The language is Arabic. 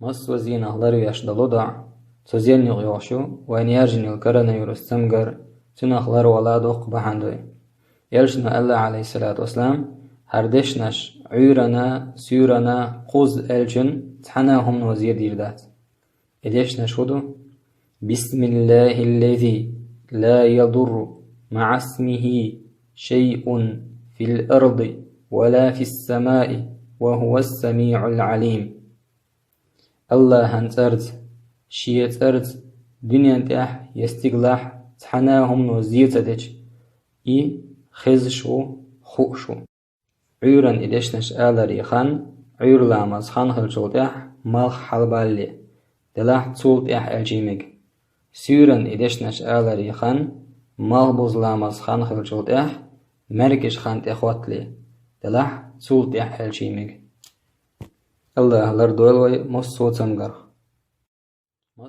مص وزين أهلر يشدلو دع تزين يغيوشو وين يرجن الكرن يرستمجر تن أهلر ولا دوق بحندوي يرجن الله عليه الصلاة والسلام هردشنش عيرنا سيرنا قوز الجن تحناهم وزير ديردات إديشنش هدو بسم الله الذي لا يضر مع اسمه شيء في الأرض ولا في السماء وهو السميع العليم الله هنترد شيترد دنيا تح يستغلح تحناهم وزير تدج خزشو خوشو عيرن إدشنش آلري خان عير لامز خان هلجولتح مالخ حلبالي دلاح تولتح الجيمج سيرن إدشنش آلري خان مالبوز لامز خان هلجولتح مركش خان تخواتلي دلاح تولتح الجيمج الله لردولوي مصوت سمجر